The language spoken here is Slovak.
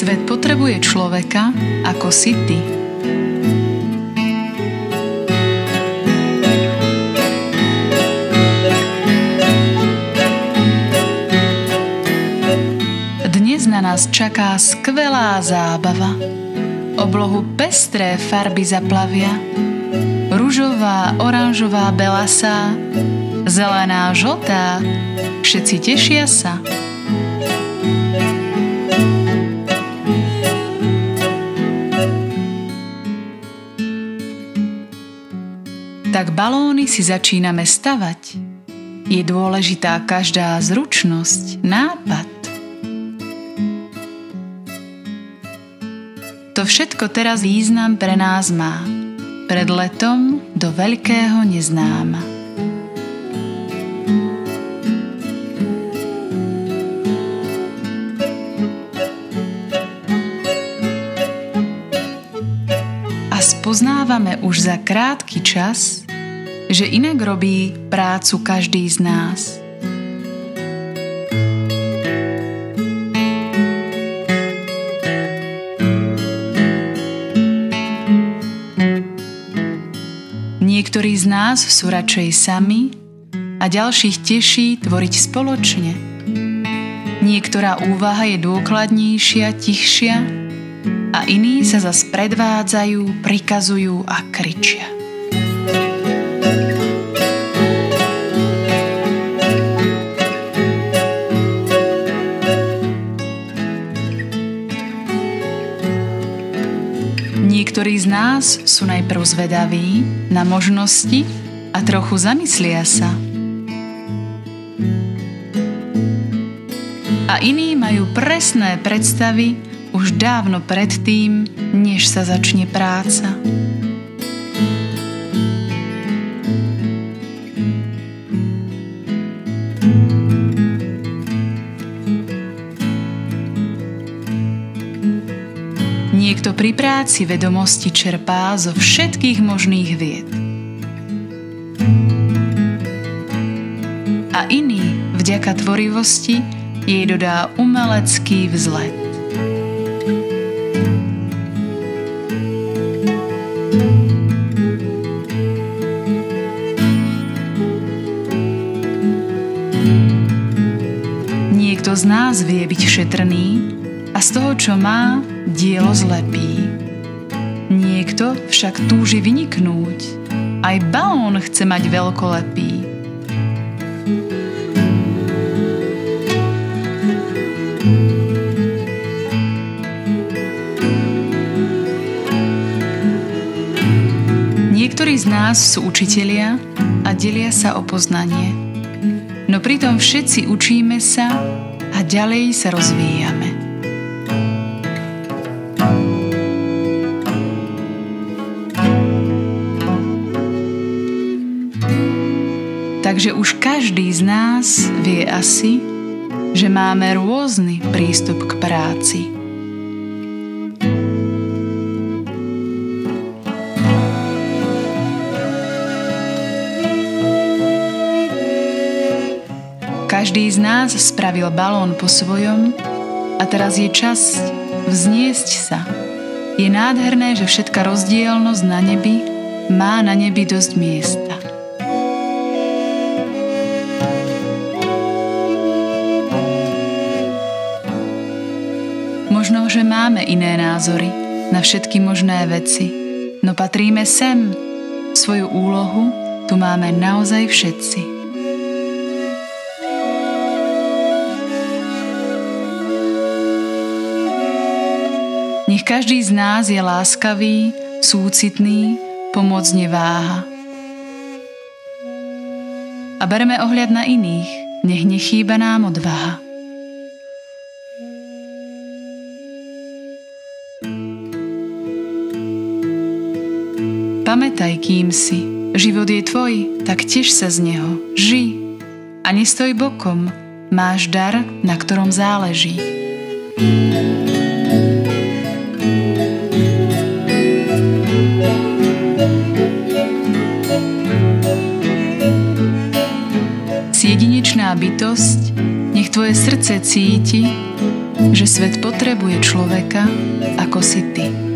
Svet potrebuje človeka, ako si ty. Dnes na nás čaká skvelá zábava. Oblohu pestré farby zaplavia. Ružová, oranžová, belasá, zelená, žltá, všetci tešia sa. Tak balóny si začíname stavať. Je dôležitá každá zručnosť, nápad. To všetko teraz význam pre nás má. Pred letom do veľkého neznáma. A spoznávame už za krátky čas, že inak robí prácu každý z nás. Niektorí z nás sú radšej sami a ďalších teší tvoriť spoločne. Niektorá úvaha je dôkladnejšia, tichšia a iní sa zas predvádzajú, prikazujú a kričia. Niektorí z nás sú najprv zvedaví na možnosti a trochu zamyslia sa. A iní majú presné predstavy už dávno predtým, než sa začne práca. Niekto pri práci vedomosti čerpá zo všetkých možných vied. A iný vďaka tvorivosti jej dodá umelecký vzlet. Niekto z nás vie byť šetrný a z toho, čo má, dielo zlepí. Niekto však túži vyniknúť. Aj balón chce mať veľkolepý. Niektorí z nás sú učitelia a delia sa o poznanie. No pritom všetci učíme sa a ďalej sa rozvíjame. Takže už každý z nás vie asi, že máme rôzny prístup k práci. Každý z nás spravil balón po svojom a teraz je čas vzniesť sa. Je nádherné, že všetka rozdielnosť na nebi má na nebi dosť miesta. Možno, že máme iné názory na všetky možné veci, no patríme sem. Svoju úlohu tu máme naozaj všetci. Nech každý z nás je láskavý, súcitný, pomôcť neváha. A bereme ohľad na iných, nech nechýba nám odvaha. Pamätaj, kým si. Život je tvoj, tak teš sa z neho. Žij a nestoj bokom. Máš dar, na ktorom záleží. Si jedinečná bytosť, nech tvoje srdce cíti, že svet potrebuje človeka, ako si ty.